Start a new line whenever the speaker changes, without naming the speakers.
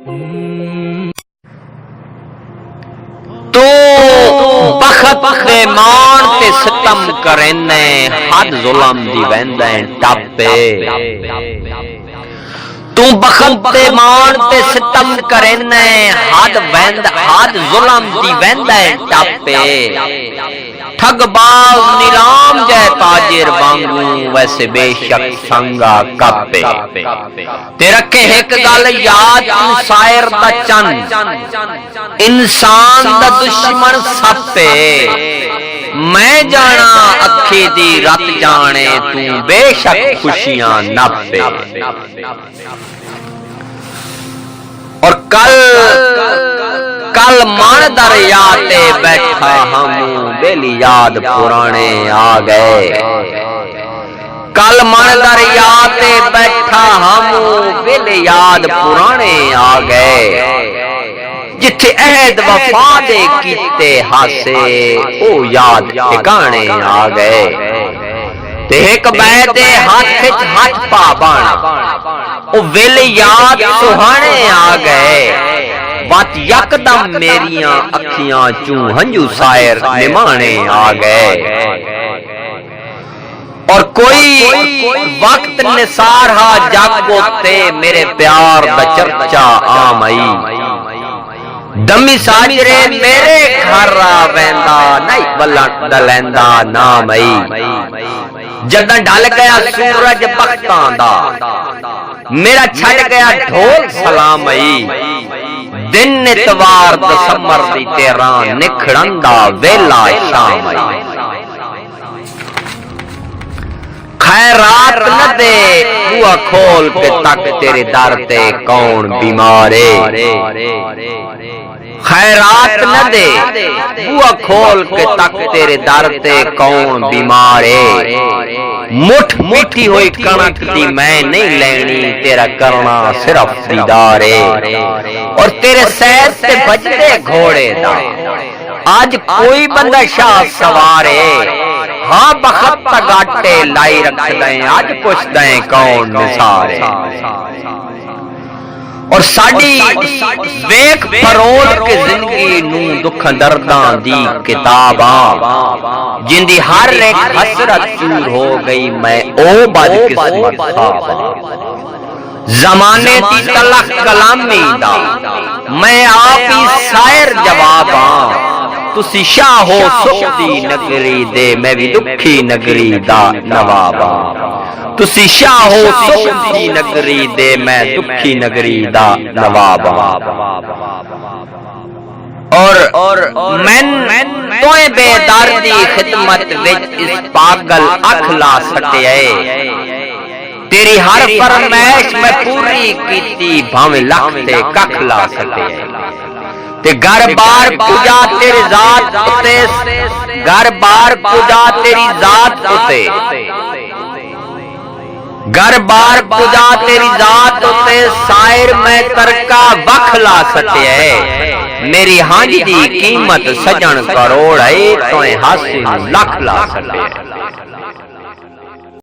तू बखत दे मान ते सितम करेने हद जुल्म दी वेंदे टापे। तू बखत दे मान ते सितम करेने हद जुल्म दी वेंदे टापे। ठगबाज नीलाम जय ताजिर वांगू वैसे बेशक संगा कापे। ते रखे एक गल याद सायर दा चंद इंसान दा दुश्मन सपे। मैं जाना अखे दी रत जाने तू बेशक खुशियां नापे। और कल मन दरिया ते बैठा हम बेली याद पुराने आ गए। कल मन दरिया ते बैठा हम बेली याद पुराने आ गए। जिथे अहद वफा दे कीते हासे ओ याद ठिकाने आ गए। ते एक बैदे हाथ हाथ पा बाना ओ वेले याद सुहाने आ गए। बात यकदम मेरियां अखियां चू हंजू सायर निमाने आ गए। और कोई वक्त निसार हा जागो ते मेरे प्यार दा चर्चा आमई। दमी साजरे मेरे घर वेंदा नहीं वलन दलैंदा नामई। जदों ढल गया सूरज बख्तां दा मेरा छड़ गया ढोल सलामई। दिन इतवार दसंबर दी 13 निखड़ंदा वेला शामई। खैरात न दे बुआ खोल के तक तेरे दर ते कौन बीमारे। खैरात न दे बुआ खोल के तक तेरे दर ते कौन बीमारे। मुठ मीठी हुई कणक दी मैं नहीं लेनी तेरा करना सिर्फ दीदारे। और तेरे सैर ते बजदे घोड़े दा आज कोई बंदा शाह सवारे। हाँ बखत गाटे लाई रख दे आज पुछ दे कौन निसारे। और साड़ी वेख फरोल के जिंदगी नू दुख दर्दां दी किताबा। जिंदी हर एक हसरत चूर हो गई मैं ओ बदकिस्मत खाबा। जमाने दी तलख कलामी दा मैं आप ही शायर जवाबा। तुसी शाह हो सुख दी नगरी दे मैं भी दुखी नगरी दा नवाबा। तुसी शाह हो सुख दी नगरी दे मैं दुखी नगरी दा नवाबा। और मैं तोए बेदर्दी खिदमत विच इस पागल अख ला सटिए। तेरी हर फरमाइश मैं पूरी कीती भावें लख ते कख ला सटिए। ते घर बार पूजा तेरी जात उते घर बार पूजा तेरी जात उते घर बार पूजा तेरी जात उते सायर मैं तरका वख ला सटिए। मेरी हांज दी कीमत सजन करोड़ है तोए हासिल लख ला सटिए।